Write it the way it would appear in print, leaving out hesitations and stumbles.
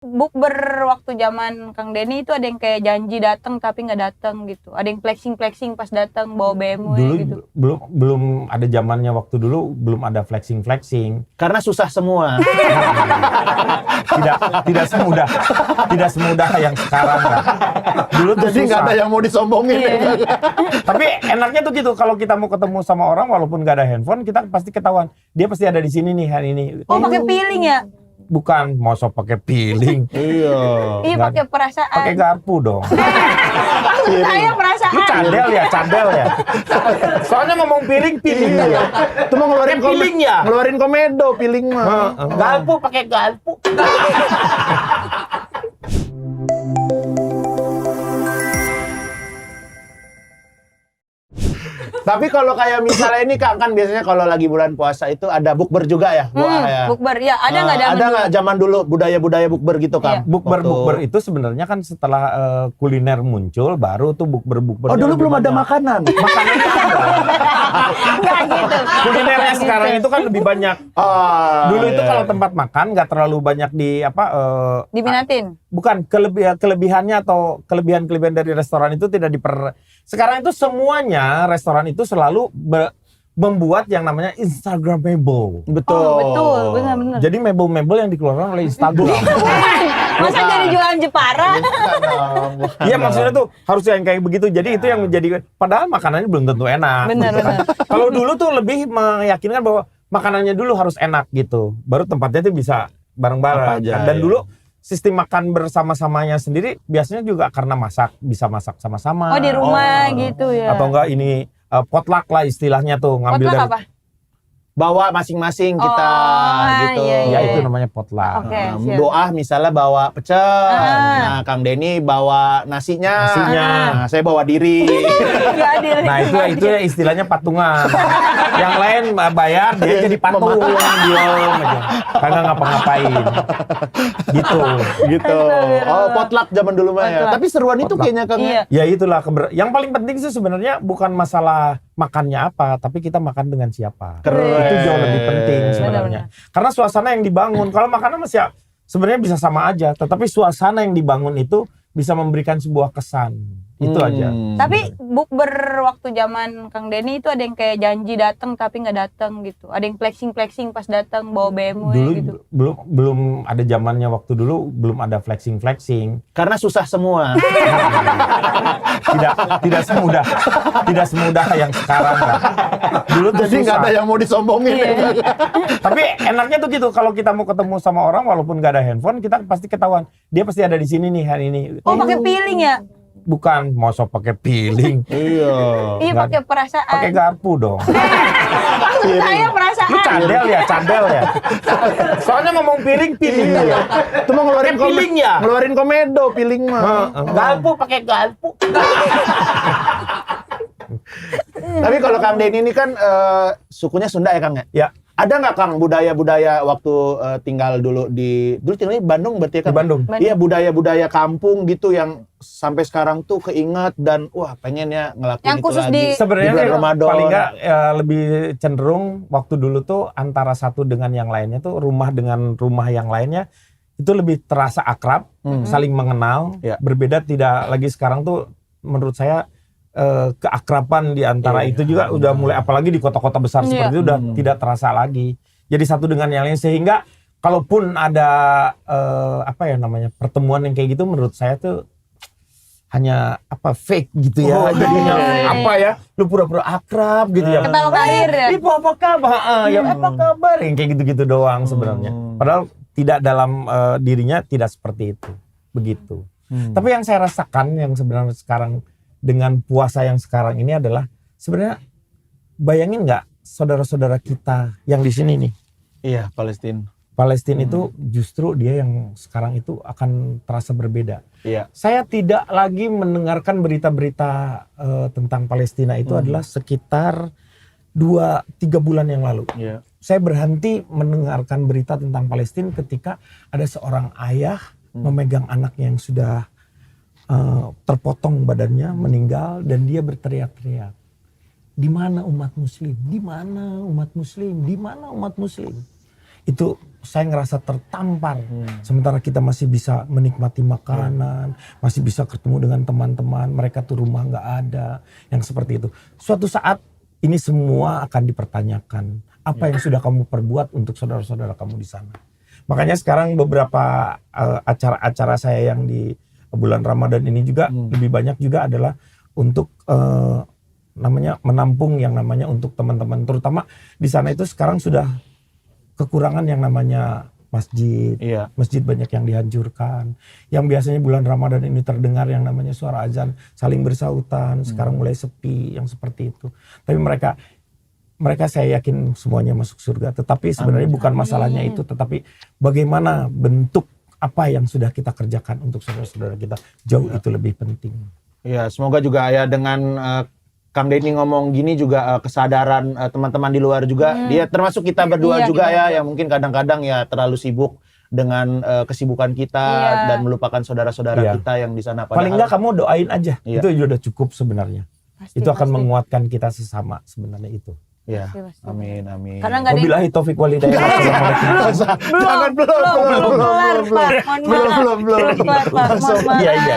Bukber waktu zaman Kang Denny itu ada yang kayak janji datang tapi nggak datang gitu. Ada yang flexing pas datang bawa BMW Dulu gitu. belum ada zamannya waktu dulu, belum ada flexing. Karena susah semua. Tidak semudah yang sekarang kan. Dulu tuh Jadi nggak ada yang mau disombongin. Iya. Tapi enaknya tuh gitu, kalau kita mau ketemu sama orang walaupun nggak ada handphone, kita pasti ketahuan. Dia pasti ada di sini nih hari ini. Oh, pakai feeling ya? Bukan, mau pakai feeling. Iya. Iya, pakai perasaan. Pakai garpu dong. Saya perasaan. Lu cadel ya. Soalnya ngomong feeling Iya. Itu mau ngeluarin feeling ya. Ngeluarin komedo feeling mah. Garpu pakai garpu. Tapi kalau kayak misalnya ini Kak, kan biasanya kalau lagi bulan puasa itu ada bukber juga ya? Bukber ya, ada nggak Ada nggak zaman dulu budaya-budaya bukber gitu Kak? Iya. Bukber itu sebenarnya kan setelah kuliner muncul, baru tuh bukber. Oh dulu belum ada makanan? Makanannya ada. Nggak gitu. Kulinernya sekarang itu kan lebih banyak. Dulu itu iya. kalau tempat makan nggak terlalu banyak Diminatin. bukan kelebihannya atau kelebihan dari restoran itu tidak sekarang itu semuanya restoran itu selalu membuat yang namanya Instagramable. Betul. Oh, betul, benar-benar. Jadi mebel yang dikeluarkan oleh Instagram. Masa jadi jualan Jepara? Iya, maksudnya tuh harus yang kayak begitu. Jadi itu yang menjadi, padahal makanannya belum tentu enak. Benar. Kalau dulu tuh lebih meyakinkan bahwa makanannya dulu harus enak gitu. Baru tempatnya tuh bisa bareng-bareng. Apa aja, Dan ya. dulu sistem makan bersama-samanya sendiri biasanya juga karena bisa masak sama-sama. Oh, di rumah gitu ya. Atau enggak ini potluck lah istilahnya tuh, ngambil Potluck dari apa? Bawa masing-masing kita gitu. iya, ya itu namanya potluck. Oke. siap. Doa misalnya bawa pecel, nah Kang Denny bawa nasinya, nah, saya bawa diri. Nggak adil. Nah itu ya istilahnya patungan. Yang lain bayar, dia jadi patung, diam aja, kagak ngapa-ngapain. Gitu. Oh potluck zaman dulu mah ya. Potluck. Tapi seruan itu Potluck. kayaknya Kang. Iya. Ya itulah yang paling penting sih sebenarnya bukan masalah makannya apa, tapi kita makan dengan siapa. Keren. Itu jauh lebih penting sebenarnya. Karena suasana yang dibangun, kalau makanan masih sebenarnya bisa sama aja, tetapi suasana yang dibangun itu bisa memberikan sebuah kesan. Itu aja. Tapi bukber waktu zaman Kang Denny itu ada yang kayak janji datang tapi nggak datang gitu. Ada yang flexing pas datang bawa BMW Dulu gitu. belum ada zamannya waktu dulu, belum ada flexing. Karena susah semua. Tidak semudah yang sekarang kan. Dulu tuh Jadi nggak susah. ada yang mau disombongin. Tapi enaknya tuh gitu, kalau kita mau ketemu sama orang walaupun nggak ada handphone, kita pasti ketahuan. Dia pasti ada di sini nih hari ini. Oh, pakai feeling ya? Bukan, mau pakai feeling. Iya. Iya, Nggak pakai perasaan. Pakai garpu dong. Saya perasaan. Lu cadel ya. Soalnya ngomong feeling Iya. Itu mau ngeluarin feeling ya. ngeluarin komedo feeling mah. Garpu pakai garpu. Tapi kalau Kang Denny ini kan sukunya Sunda ya Kang ya? Ya, Ada nggak Kang budaya-budaya waktu tinggal dulu tinggalnya di Bandung berarti ya Kang? di Bandung. Iya budaya-budaya kampung gitu yang sampai sekarang tuh keingat dan wah pengen ya ngelakuin Yang itu khusus lagi. di- Sebenarnya bulan sih Ramadan. paling nggak lebih cenderung waktu dulu tuh antara satu dengan yang lainnya tuh, rumah dengan rumah yang lainnya itu lebih terasa akrab, saling mengenal. Ya. Berbeda tidak lagi sekarang tuh menurut saya keakraban di antara itu juga udah mulai, apalagi di kota-kota besar seperti itu udah tidak terasa lagi. Jadi satu dengan yang lain, sehingga kalaupun ada pertemuan yang kayak gitu, menurut saya tuh hanya fake gitu ya. Jadinya lu pura-pura akrab gitu ya. Ketawa karir ya? Ibu apa kabar? Apa kabar? Yang kayak gitu-gitu doang sebenarnya. Padahal tidak dalam dirinya tidak seperti itu. Begitu. Tapi yang saya rasakan yang sebenarnya sekarang dengan puasa yang sekarang ini adalah sebenarnya bayangin nggak saudara-saudara kita yang di sini nih. Iya Palestina. Palestina itu justru dia yang sekarang itu akan terasa berbeda. Iya. Saya tidak lagi mendengarkan berita-berita tentang Palestina itu adalah sekitar 2-3 bulan yang lalu. Iya. Saya berhenti mendengarkan berita tentang Palestina ketika ada seorang ayah memegang anaknya yang sudah terpotong badannya, meninggal, dan dia berteriak-teriak. Di mana umat muslim? Di mana umat muslim? Di mana umat muslim? itu saya ngerasa tertampar. Sementara kita masih bisa menikmati makanan, masih bisa ketemu dengan teman-teman, mereka tuh rumah nggak ada, yang seperti itu. Suatu saat ini semua akan dipertanyakan. Apa yang sudah kamu perbuat untuk saudara-saudara kamu di sana? Makanya sekarang beberapa acara-acara saya yang di bulan Ramadan ini juga lebih banyak juga adalah untuk namanya menampung yang namanya untuk teman-teman, terutama di sana itu sekarang sudah kekurangan yang namanya masjid. Masjid banyak yang dihancurkan. Yang biasanya bulan Ramadan ini terdengar yang namanya suara azan saling bersautan, sekarang mulai sepi yang seperti itu. Tapi mereka saya yakin semuanya masuk surga. Tetapi sebenarnya bukan masalahnya itu, tetapi bagaimana bentuk apa yang sudah kita kerjakan untuk saudara-saudara kita, jauh itu lebih penting. Ya, semoga juga ya dengan Kang Denny ngomong gini juga kesadaran teman-teman di luar juga, dia termasuk kita berdua juga ya, yang mungkin kadang-kadang ya terlalu sibuk dengan kesibukan kita dan melupakan saudara-saudara kita yang di sana. Paling enggak kamu doain aja, itu udah cukup sebenarnya. Itu akan menguatkan kita sesama sebenarnya itu. Ya, amin, amin. Karena nggak ada Wabillahi taufiq wal hidayah. Jangan belum. kelar, Pak. Mohon maaf. Belum. Pak. Mohon maaf. Iya.